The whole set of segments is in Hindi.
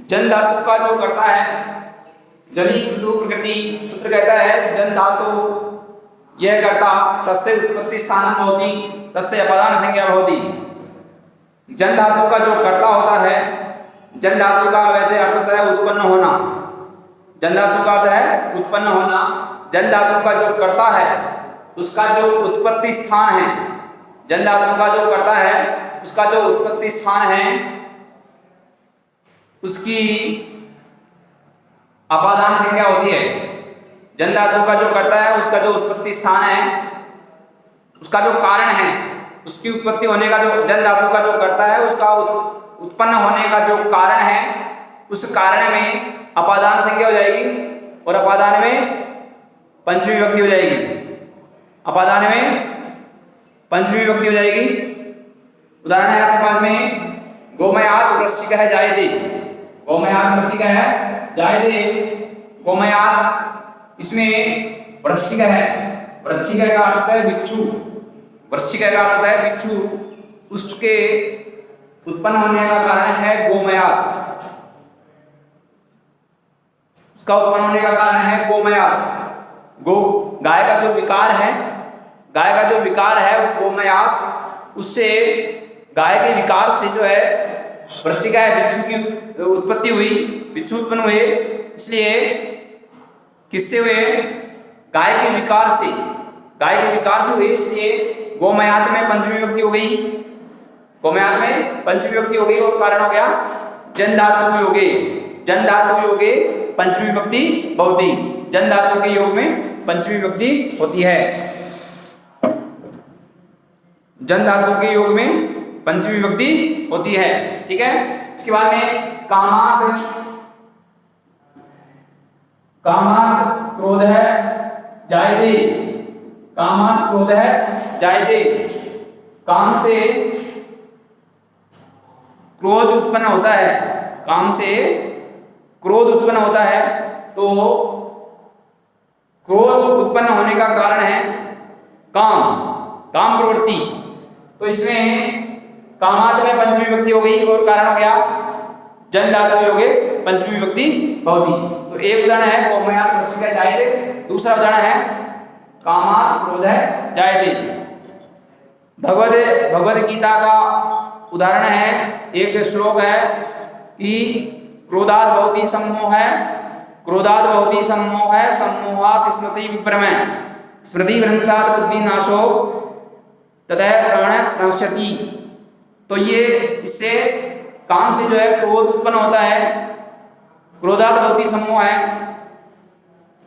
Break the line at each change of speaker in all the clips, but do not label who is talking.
जन धातु का जो करता है, जनी किंतु प्रकृति सूत्र कहता है जन धातु यह करता तस्य उत्पत्ति स्थानं भवति तस्य अपादान संज्ञा भवति। जन धातु का जो कर्ता होता है, जन धातु का वैसे अर्थ होता है उत्पन्न होना, जन धातु का अर्थ है उत्पन्न होना। जन धातु का जो कर्ता है उसका जो उत्पत्ति स्थान है, जन धातु का जो कर्ता है उसका जो उत्पत्ति स्थान है उसकी अपादान संज्ञा होती है। जन धातु का जो कर्ता है उसका जो उत्पत्ति स्थान है, उसका जो कारण है, उसकी उत्पत्ति होने का जो जन धातु का जो कर्ता है उसका उत्पन्न होने का जो कारण है, उस कारण में अपादान संज्ञा हो जाएगी और अपादान में पंचमी विभक्ति हो जाएगी। अपादान में पंचमी विभक्ति हो जाएगी। उदाहरण है आपके पास में गोमयात वृश्चिक है जायते, गोमयात वृश्चिक है जायते, गोमयात इसमें वृश्चिक है, वृश्चिक का अर्थ है बिच्छू, वृश्चिक का अर्थ है बिच्छू, उसके उत्पन्न होने का कारण है गोमयात, उसका उत्पन्न होने का कारण है गोमयात। गो गाय का जो विकार है, गाय का जो विकार है गोमयात, उससे गाय के विकार से जो है वृश्चिका है बिच्छू की उत्पत्ति हुई, बिच्छू उत्पन्न हुए। इसलिए किससे हुए? गाय के विकार से, गाय के विकार से हुई, इसलिए गोमयात में पंचमी विभक्ति हो गई, गोमयात में पंचमी विभक्ति हो गई और कारण हो गया जन धातु योगे, जन धातु योगे पंचमी विभक्ति भवति। जन धातु के योग में पंचमी विभक्ति होती है, जन धातु के योग में पंचमी विभक्ति होती है। ठीक है। इसके बाद में कामात, कामात क्रोध है जायते, कामात क्रोध है जायते, काम से क्रोध उत्पन्न होता है, काम से क्रोध उत्पन्न होता है। तो क्रोध उत्पन्न होने का कारण है काम, काम प्रवृत्ति। तो इसमें कामात में पंचमी विभक्ति हो गई और कारण हो गया जन धातु योगे पंचमी विभक्ति भवति। तो एक उदाहरण है गोमयात वृश्चिक है जायते, दूसरा उदाहरण है कामात क्रोध है जायते। भगवद गीता का उदाहरण है, एक श्लोक है कि क्रोधात् भवति सम्मोह है, क्रोधात् भवति सम्मोह है, सम्मोहात् स्मृति विभ्रमः, स्मृति भ्रंशात् बुद्धि नाशो ततः प्राण नश्यति। तो ये इससे काम से जो है क्रोध उत्पन्न होता है, क्रोधात् भवति सम्मोह है,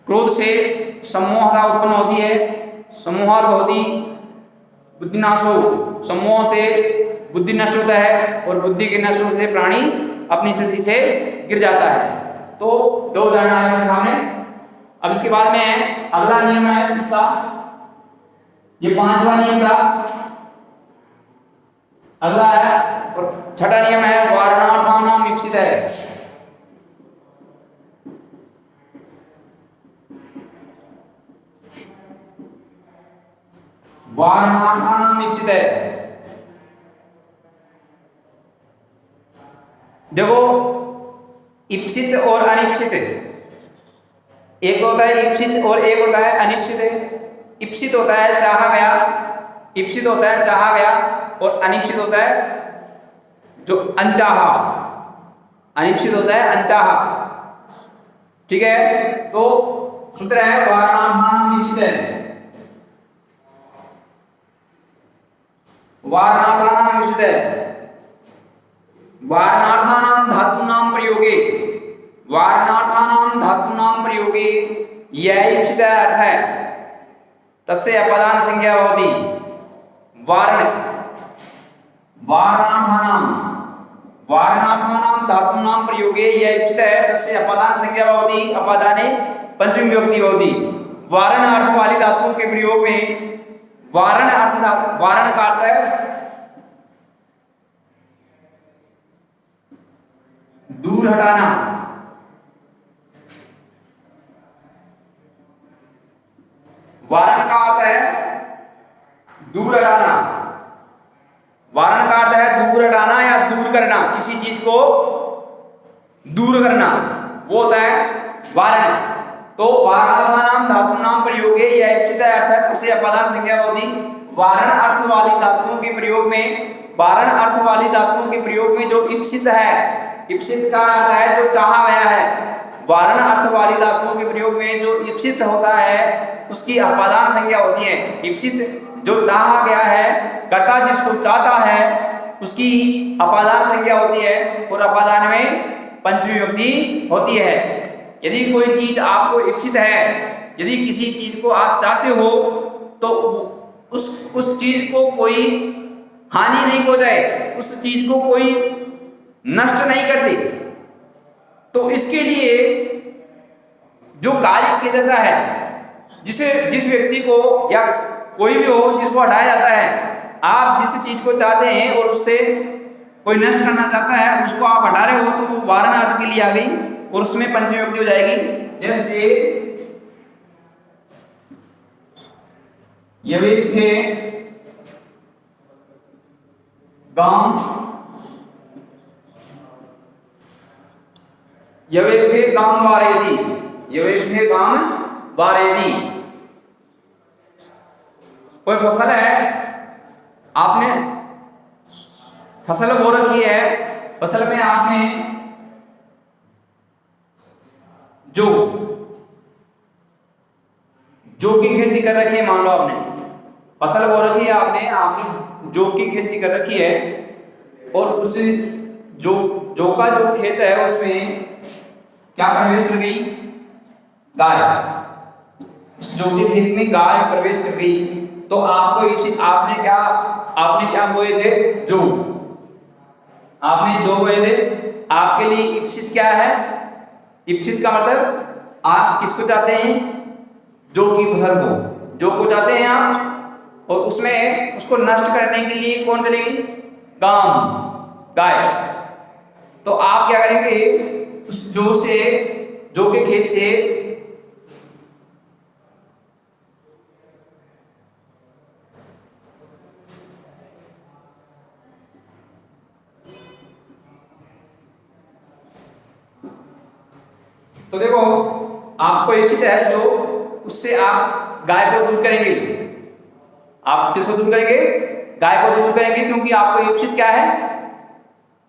क्रोध से सम्मोहता उत्पन्न होती है, सम्मोहात् भवति बुद्धि नाशो, सम्मोह से बुद्धि नष्ट होता है और बुद्धि के नष्ट होने से प्राणी अपनी स्थिति से गिर जाता है। तो दो उदाहरण आए हमारे सामने। अब इसके बाद में अगला नियम है इसका, ये पांचवा नियम था, अगला है और छठा नियम है वारणार्थानाम ईप्सित है। वारणार्थानाम ईप्सित है। देखो इप्सित और अनिप्सित, एक होता है इप्सित और एक होता है अनिप्सित। इप्सित होता है चाहा गया, इप्सित होता है चाहा गया और अनिप्सित होता है जो अनचाहा, अनिप्सित होता है अनचाहा। ठीक है। तो सूत्र है वारणार्थानाम ईप्सित है, वारणार्थानाम ईप्सित है। वारणार्थानाम धातूनाम प्रयोगे, वारणार्थानाम धातूनाम प्रयोगे यह ईप्सित अर्थ है तस्य अपदान संज्ञा भवति। वारण वारणार्थानाम, वारणार्थानाम धातूनाम प्रयोगे यह ईप्सित है तस्य अपदान संज्ञा भवति, अपदाने पंचमी विभक्ति भवति। वारण अर्थ वाली धातुओं के प्रयोग में वारण अर्थ, वारण का अर्थ है दूर हटाना, वारण का अर्थ है दूर हटाना, वारण का अर्थ है दूर हटाना या दूर करना, किसी चीज को दूर करना, वो होता है वारण। तो वारणार्थानां धातूनां प्रयोगे यह इप्सित अर्थात अस्य अपादान संज्ञा होती। वारण अर्थ वाली धातुओं के प्रयोग में, वारण अर्थ वाली धातुओं के प्रयोग में जो इप्सित है, इप्सित का अर्थ है जो चाहा गया है। वारण अर्थ वाली धातुओं के प्रयोग में जो इप्सित होता है उसकी अपादान संज्ञा होती है। इप्सित जो चाहा गया है, कर्ता जिसको चाहता है उसकी अपादान संज्ञा होती है, और अपादान में पंचमी विभक्ति होती है। यदि कोई चीज आपको इप्सित है, यदि किसी चीज को आप चाहते हो तो उस चीज को कोई हानि नहीं पहुंचाए, उस चीज को कोई नष्ट नहीं करती, तो इसके लिए जो कार्य किया जाता है, जिस व्यक्ति को या कोई भी हो जिसको हटाया जाता है, आप जिस चीज को चाहते हैं और उससे कोई नष्ट करना चाहता है, उसको आप हटा रहे हो, तो वो वारण अर्थ के लिए आ गई और उसमें पंचमी विभक्ति हो जाएगी। जैसे यवेभ्ये गाम, यवेभ्ये गाम वारेति, यवेभ्ये गाम वारेति। कोई फसल है, आपने फसल बो रखी है, फसल में आपने जो की खेती कर रखी है, मान लो आपने फसल बो रखी है, आपने जो की खेती कर रखी है, और उस जो का जो खेत है उसमें क्या प्रवेश कर गई, गाय। उस जो के खेत में गाय प्रवेश कर गई, तो आपको आपने क्या बोए थे, जो आपने जो बोए थे, आपके लिए इप्सित क्या है, इप्सित का मतलब आप किसको चाहते हैं, जो की फसल को, जो को चाहते हैं आप, और उसमें उसको नष्ट करने के लिए कौन चलेगी, गाम, गाय। तो आप क्या करेंगे, उस जो के खेत से तो देखो आपको इप्सित है जो, उससे आप गाय को दूर करेंगे। आप किसको दूर करेंगे, गाय को दूर करेंगे, क्योंकि आपको इप्सित क्या है,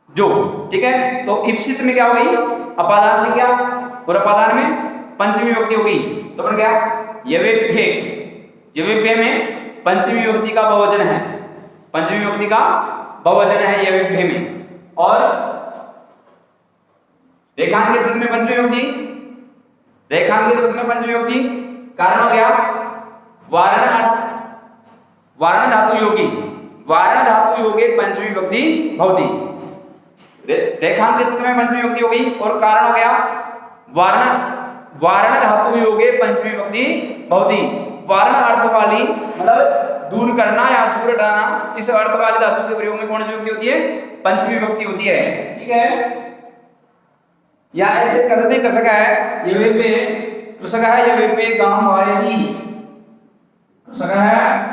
जो। ठीक है, तो इप्सित में क्या होगी, अपादान संज्ञा, और अपादान में पंचमी विभक्ति होगी। तो बन गया यवेभ्ये, यवेभ्ये में पंचमी विभक्ति का बहुवचन है, पंचमी विभक्ति का बहुवचन है यवेभ्ये में। और रेखांकित रूप में पंचमी विभक्ति, रेखांकित रूप में पंचमी विभक्ति, कारण हो गया वारण धातु योगी, वारण धातु योगे पंचमी विभक्ति भवति। रेखांकित रूप में पंचमी विभक्ति होगी, और कारण हो गया वारण धातु योगे पंचमी विभक्ति भवति। वारण अर्थ वाली मतलब दूर करना या दूर हटाना, इस अर्थ वाली धातु के प्रयोग में कौन सी विभक्ति होती है, पंचमी विभक्ति होती है। ठीक है, या ऐसे करते कर सका है, यवेभ्ये कृषक है, यवेभ्ये गाम वारेति, कृषक है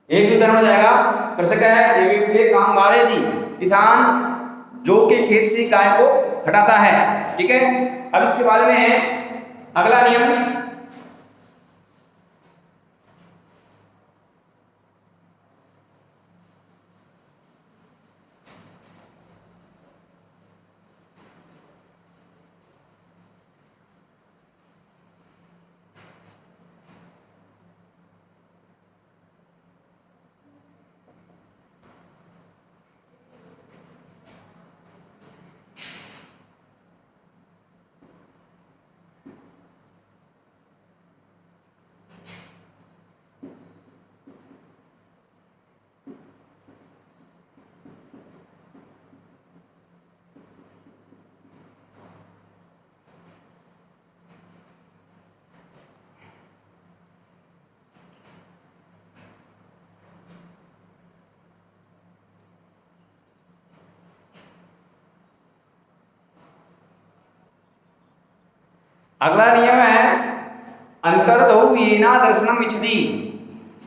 एक ही तरह हो जाएगा, कृषक है, यवेभ्ये गाम वारेति, किसान जो के खेत से गाय को हटाता है। ठीक है, अब इसके बाद में है अगला नियम, अगला नियम है अंतर्धौ येना दर्शनम इच्छति,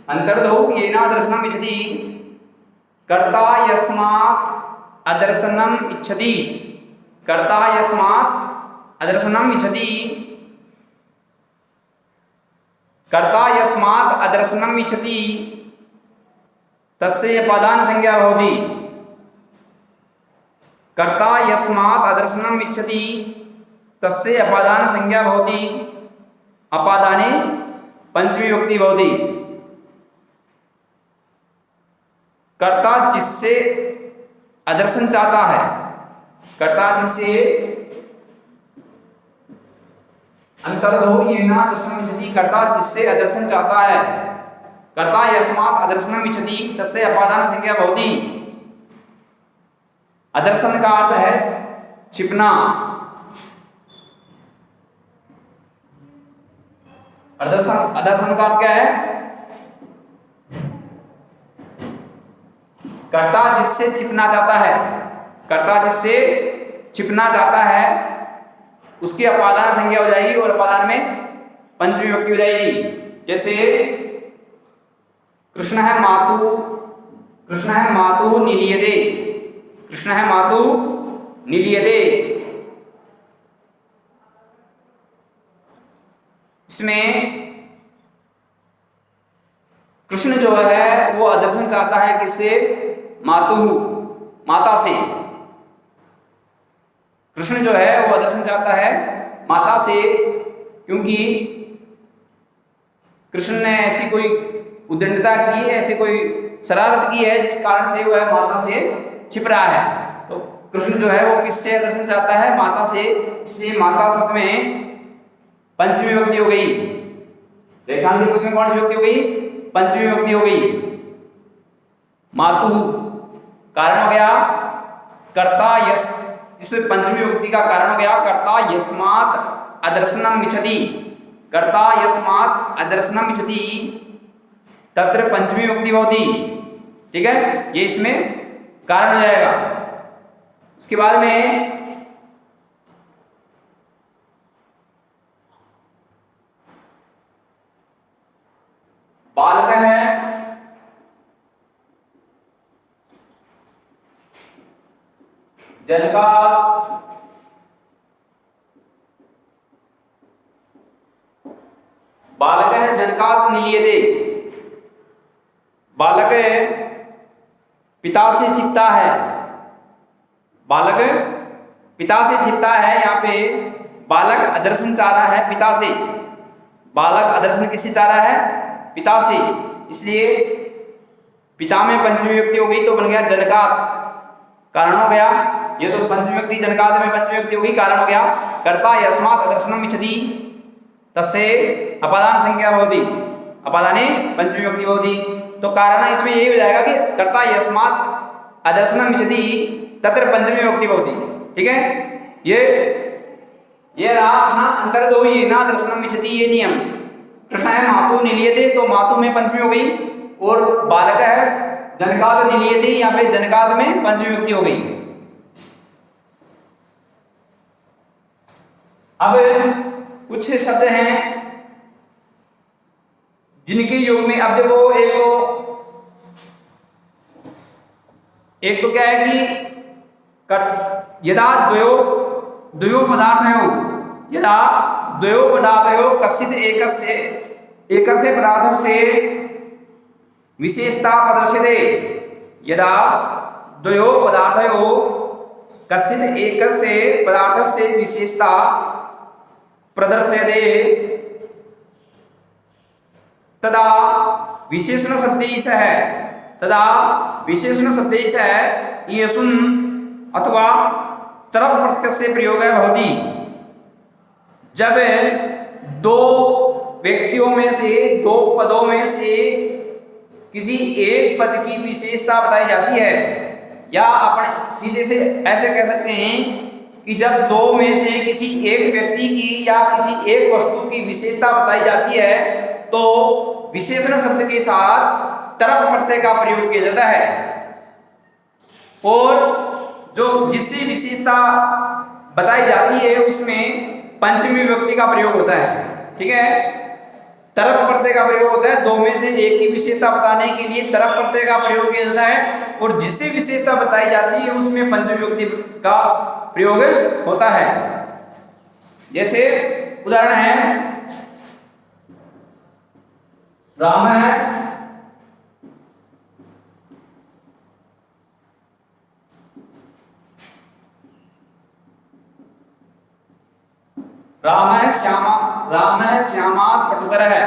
अंतर्धौ येना दर्शनम इच्छति, कर्ता यस्मात् अदर्शनम इच्छति, कर्ता यस्मात् अदर्शनम इच्छति, कर्ता यस्मात् अदर्शनम इच्छति तस्य अपादान संज्ञा भवति। कर्ता यस्मात् अदर्शनम इच्छति तस्य अपादान संज्ञा भवति। अपादाने पंचमी विभक्ति भवति। कर्ता जिससे अदर्शन चाहता है, कर्ता जिससे अंतर्दो येना दर्शनम इच्छति, कर्ता जिससे अदर्शन चाहता है, कर्ता यस्मात् अदर्शनम इच्छति तस्य अपादान संज्ञा भवति। अदर्शन का अर्थ है छिपना। अदर्शन का अर्थ क्या है? कर्ता जिससे छिपना चाहता है, कर्ता जिससे छिपना चाहता है उसकी अपादान संज्ञा हो जाएगी और अपादान में पंचमी विभक्ति हो जाएगी। जैसे कृष्ण है मातु, कृष्ण है मातु निलीयते, कृष्ण है मातु निलीयते। इसमें कृष्ण जो है वो अदर्शन चाहता है किससे? मातु, माता से। कृष्ण जो है वो अदर्शन चाहता है माता से, क्योंकि कृष्ण ने ऐसी कोई उद्दंडता की है, ऐसी कोई शरारत की है जिस कारण से वह माता से छिप रहा है। तो कृष्ण जो है वो किससे अदर्शन चाहता है? माता से। इसलिए माता शब्द में पंचमी विभक्ति हो गई। रेखांकित रूप में कौन सी विभक्ति हो गई? पंचमी विभक्ति हो गई। मातु कारण हो गया कर्ता यस, इस पंचमी विभक्ति का कारण हो गया कर्ता यस्मात् अदर्शनम इच्छति, कर्ता यस्मात् अदर्शनम इच्छति तत्र पंचमी विभक्ति भवति। ठीक है, ये इसमें कारण हो जाएगा। उसके बाद में बालक है, जनका, बालक है जनकात् निलीयते, बालक पिता से छिपता है, बालक पिता से छिपता है। यहाँ पे बालक अदर्शन चाह रहा है पिता से, बालक अदर्शन किससे चाह रहा है? पिता से। इसलिए पिता में पंचमी विभक्ति हो गई तो बन गया जनकात्, कारण हो गया। ये तो पंचमी विभक्ति जनकात् में पंचमी विभक्ति हो गई, कारण हो गया कर्ता यस्मात् अदर्शनम इच्छति तस्य अपादान संज्ञा भवति, अपादाने पंचमी विभक्ति भवति। तो कारण इसमें यही हो जाएगा कि कर्ता यस्मात् अदर्शनम इच्छति तत्र पंचमी विभक्ति भवति। ठीक है, ये रहा अपना अंतर्दो येना दर्शनम इच्छति ये नियम। कृष्ण है मातु निलीयते, तो मातु में पंचमी हो गई, और बालक है जनकात् निलीयते, यहाँ पे जनकात् में पंचमी विभक्ति हो गई। अब कुछ शब्द हैं जिनके योग में, अब देखो एक तो क्या है कि यदा द्वयो पदार्थयोः, यदा द्वयो पदार्थयोः कश्चित् एकस्य पदार्थस्य विशेषता प्रदर्श्यते, यदा द्वयो पदार्थयोः कश्चित् एकस्य पदार्थस्य विशेषता प्रदर्श्यते तदा विशेषण शब्दैः, तदा विशेषण शब्दैः येषुन् अथवा तरफ प्रत्यय से प्रयोग भवति। जब दो व्यक्तियों में से, दो पदों में से किसी एक पद की विशेषता बताई जाती है, या अपन सीधे से ऐसे कह सकते हैं कि जब दो में से किसी एक व्यक्ति की या किसी एक वस्तु की विशेषता बताई जाती है तो विशेषण शब्द के साथ तरफ प्रत्यय का प्रयोग किया जाता है, और जो जिससे विशेषता बताई जाती है उसमें पंचमी विभक्ति का प्रयोग होता है। ठीक है, तरफ प्रत्यय का प्रयोग होता है, दो में से एक की विशेषता बताने के लिए तरफ प्रत्यय का प्रयोग किया जाता है। और जिससे विशेषता बताई जाती है उसमें पंचमी विभक्ति का प्रयोग होता है। जैसे उदाहरण है राम है, राम है श्यामा, राम है श्यामात पटुतर है,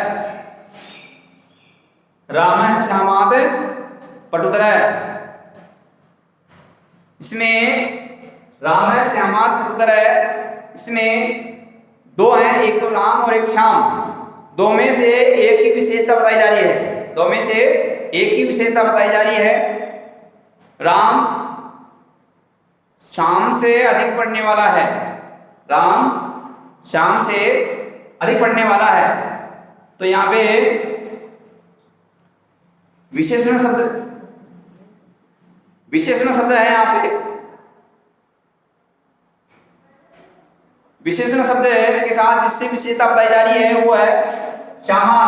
राम है श्यामात पटुतर है। इसमें राम है श्यामात पटुतर है, इसमें दो हैं, एक तो राम और एक श्याम। दो में से एक की विशेषता बताई जा रही है, दो में से एक की विशेषता बताई जा रही है। राम श्याम से अधिक पढ़ने वाला है, राम श्याम से अधिक पढ़ने वाला है। तो यहां पे विशेषण शब्द है, यहां पे विशेषण शब्द के साथ जिससे विशेषता बताई जा रही है वो है श्यामा,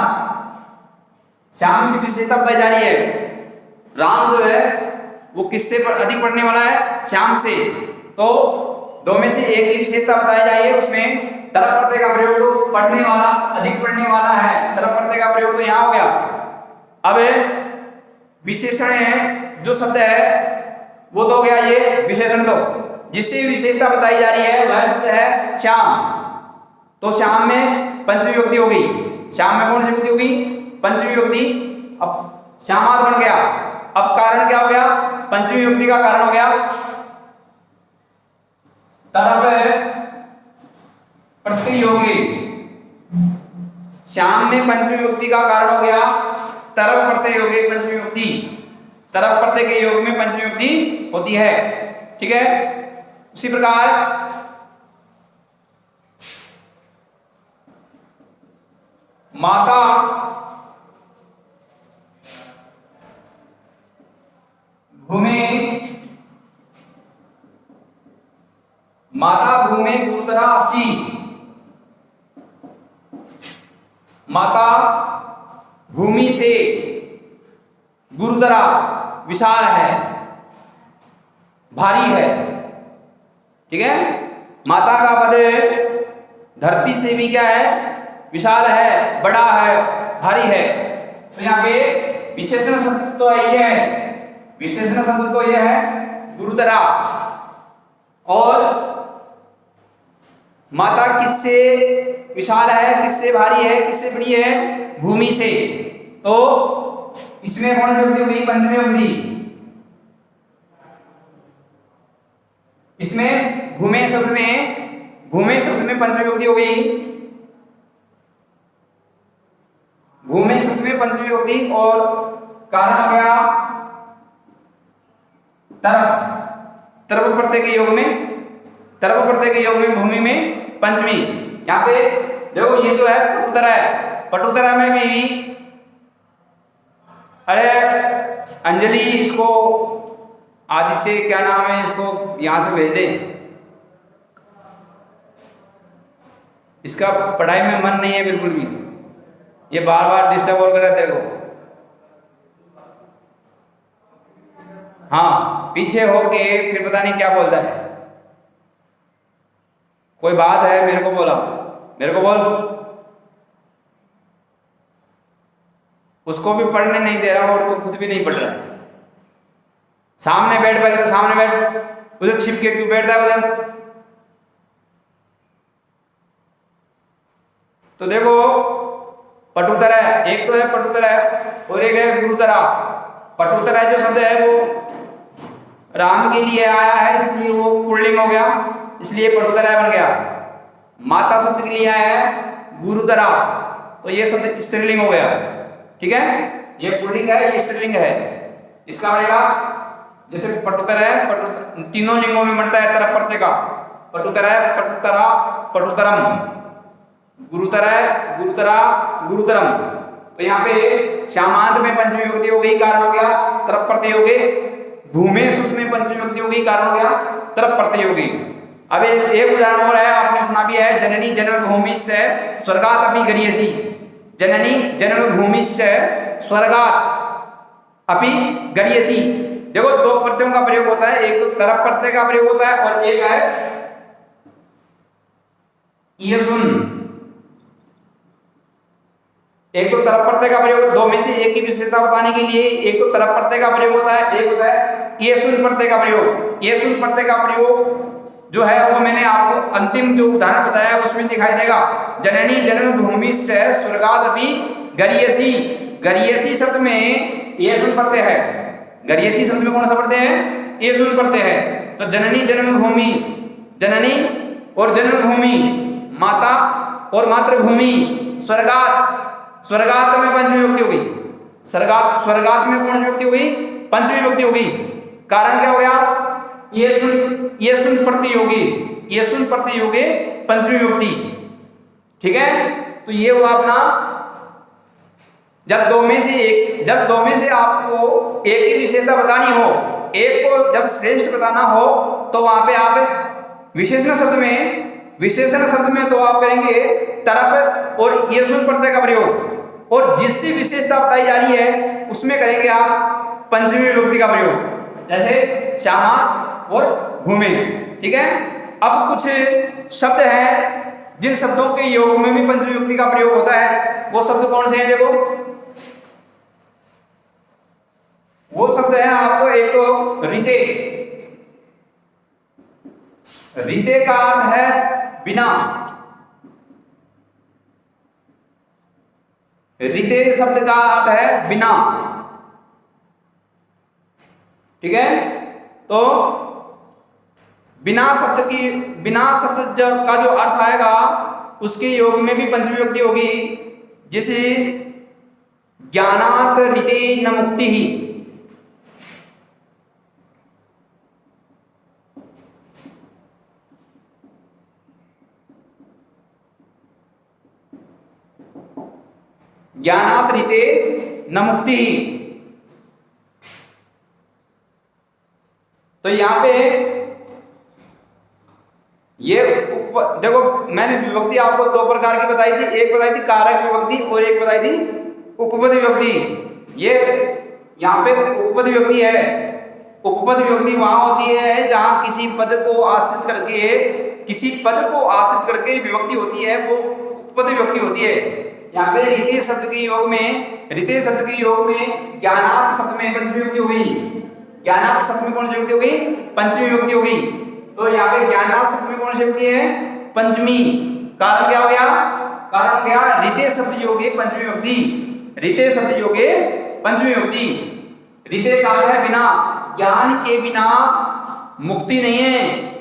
श्याम से विशेषता बताई जा रही है। राम जो है वो किससे अधिक पढ़ने वाला है, श्याम से। तो दो में से एक की विशेषता बताई जाए, उसमें तरफ प्रत्यय का प्रयोग तो पढ़ने वाला, अधिक पढ़ने वाला है, तरफ प्रत्यय का प्रयोग तो यहां हो गया। अब विशेषण है जो शब्द है वो तो हो गया ये विशेषण, तो जिससे विशेषता बताई जा रही है वह शब्द है श्याम। तो श्याम में पंचमी विभक्ति हो गई, श्याम में कौन सी विभक्ति होगी, पंचमी विभक्ति। अब श्यामात बन गया। अब कारण क्या हो गया, पंचमी विभक्ति का कारण हो गया तरफ प्रतियोगी। श्याम में पंचमी विभक्ति का कारण हो गया तरफ प्रतियोगी पंचमी विभक्ति। तरफ प्रत्यय के योग में पंचमी विभक्ति होती है, ठीक है। उसी प्रकार माता भूमि, माता भूमि गुरुतरा असी, माता भूमि से गुरुतरा विशाल है, भारी है, ठीक है। माता का पद धरती से भी क्या है, विशाल है, बड़ा है, भारी है। तो यहाँ पे विशेषण शब्द तो ये है, विशेषण शब्द तो ये है गुरुतरा। और माता किससे विशाल है, किससे भारी है, किससे बड़ी है, भूमि से। तो इसमें कौन सी विभक्ति होगी, पंचमी विभक्ति। इसमें भूमि शब्द में, भूमि शब्द में पंचमी विभक्ति हो गई, भूमि शब्द में पंचमी विभक्ति। और कारण हो गया तरफ, तरफ प्रत्यय के योग में, तरफ प्रत्यय के योग में भूमि में पंचमी। यहाँ पे देखो ये जो है पटुतरा है, पटुतरा में भी, अरे अंजलि इसको, आदित्य क्या नाम है, इसको यहां से भेज दे, इसका पढ़ाई में मन नहीं है बिल्कुल भी, ये बार बार डिस्टर्ब और कर रहा है तेरे को। हाँ पीछे होके फिर पता नहीं क्या बोलता है, कोई बात है मेरे को बोला, मेरे को बोल। उसको भी पढ़ने नहीं दे रहा और तो खुद भी नहीं पढ़ रहा है। सामने बैठ, पहले तो सामने बैठ, उधर छिप के क्यों बैठता है उधर। तो देखो पटुतरा है, एक तो है पटुतरा है और एक है गुरुतरा। पटुतरा जो शब्द है वो राम के लिए आया है, इसलिए वो पुल्लिंग हो गया, इसलिए पटुतरा बन गया। माता शब्द के लिए आया है गुरुतरा, तो ये शब्द स्त्रीलिंग हो गया, ठीक है। ये पुल्लिंग है, ये स्त्रीलिंग है। इसका बनेगा जैसे पटुतर है, तीनों लिंगों में बनता है तरफ प्रत्यय का। पटुतर है, पटुतरा, पटुतरम। गुरुतर है, गुरुतरा, गुरुतरम। तो यहाँ पे श्यामांत में पंचमी विभक्ति हो गई, कारण हो गया तरफ प्रत्यय हो गए। भूमि सूत्र में पंचमी विभक्ति हो गई, कारण हो गया तरफ प्रत्यय हो गई। अब एक उदाहरण और है, आपने सुना भी है, जननी जन्म भूमि से स्वर्गात अपि गरीयसी। जननी जन्म भूमि से स्वर्गात अपि गरीयसी। देखो दो प्रत्ययों का प्रयोग होता है, एक तो तरफ प्रत्यय का प्रयोग होता है और एक है ये सुन। एक तो तरफ प्रत्यय का प्रयोग, दो में से एक की विशेषता बताने के लिए एक तो तरफ प्रत्यय का प्रयोग होता है, एक होता है ये सुन प्रत्यय का प्रयोग। ये सुन प्रत्यय का प्रयोग जो है वो मैंने आपको अंतिम जो उदाहरण बताया उसमें दिखाई देगा। जननी जन्मभूमि से स्वर्गादपि गरीयसी। गरीयसी शब्द में ये सुन प्रत्यय है। गरीयसी शब्द में कौन सा प्रत्यय है? ये सुन प्रत्यय है। तो जननी जन्मभूमि, जननी और जन्मभूमि, माता और मातृभूमि, स्वर्गात, स्वर्गात में पंचमी विभक्ति हो गई। स्वर्गात, स्वर्गात में कौन सी विभक्ति हो गई? पंचमी विभक्ति हो गई। कारण क्या हो गया? ये सुन प्रतियोगी, ये सुन प्रतियोगी पंचमी विभक्ति। ठीक है, तो ये हुआ अपना, जब दो में से आपको एक की विशेषता बतानी हो, एक को जब श्रेष्ठ बताना हो तो वहां पे आप विशेषण शब्द में तो आप करेंगे तरफ और ये सुन प्रत्यय का प्रयोग, और जिससे विशेषता बताई जा रही है उसमें करेंगे आप पंचमी विभक्ति का प्रयोग, जैसे श्यामा और भूमि। ठीक है, अब कुछ शब्द हैं जिन शब्दों के योग में भी पंचमी विभक्ति का प्रयोग होता है। वो शब्द कौन से हैं? देखो वो शब्द है आपको, एक तो रिते। रिते का अर्थ है बिना। रिते शब्द का अर्थ है बिना। ठीक है, तो बिना शब्द का जो अर्थ आएगा उसके योग में भी पंचमी विभक्ति होगी। जैसे ज्ञानात रिते न मुक्ति ही। ज्ञानात रिते न मुक्ति ही। तो यहां पे ये देखो मैंने विभक्ति आपको दो प्रकार की बताई थी, एक बताई थी कारक विभक्ति और एक बताई थी उपपद विभक्ति। ये यहाँ पे उपपद विभक्ति है। उपपद विभक्ति वहां होती है जहां किसी पद को आश्रित करके विभक्ति होती है, वो उपपद विभक्ति होती है। यहाँ पे रिते शब्द के योग में ज्ञानात शब्द में पंचमी विभक्ति होगी। ज्ञानात शब्द में कौन सी विभक्ति होगी? पंचमी विभक्ति होगी। तो यहाँ पे ज्ञानात शब्द में कौन सी विभक्ति है? पंचमी। कारण क्या हो गया? कारण क्या? रिते शब्द योगे पंचमी विभक्ति। रिते शब्द योगे पंचमी विभक्ति। रिते का अर्थ है बिना। ज्ञान के बिना मुक्ति नहीं है।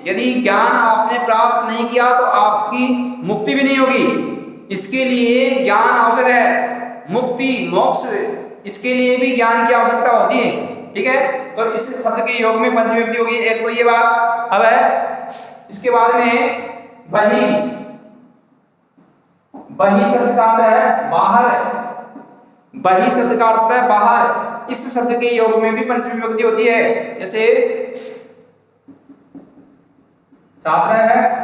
यदि ज्ञान आपने प्राप्त नहीं किया तो आपकी मुक्ति भी नहीं होगी। इसके लिए ज्ञान आवश्यक है। मुक्ति, मोक्ष, इसके लिए भी ज्ञान की आवश्यकता होती है। ठीक है, तो इस शब्द के योग में पंचमी विभक्ति होगी। एक तो ये बात। अब है इसके बाद में बही। बही शब्द का अर्थ है बाहर। बही शब्द का अर्थ है बाहर। इस शब्द के योग में भी पंचमी विभक्ति होती है। जैसे छात्र है,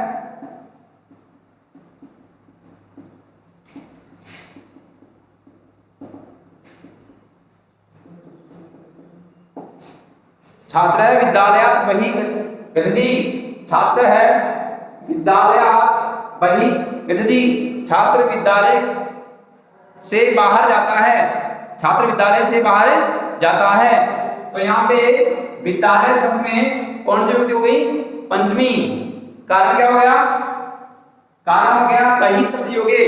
छात्र है विद्यालयात् बहिः गच्छति। छात्र है विद्यालयात् बहिः गच्छति। छात्र विद्यालय से बाहर जाता है। छात्र विद्यालय से बाहर जाता है। तो यहाँ पे विद्यालय शब्द में कौन सी विभक्ति हो गई? पंचमी। कारण क्या हो गया? कारण हो गया बहिः शब्द योगे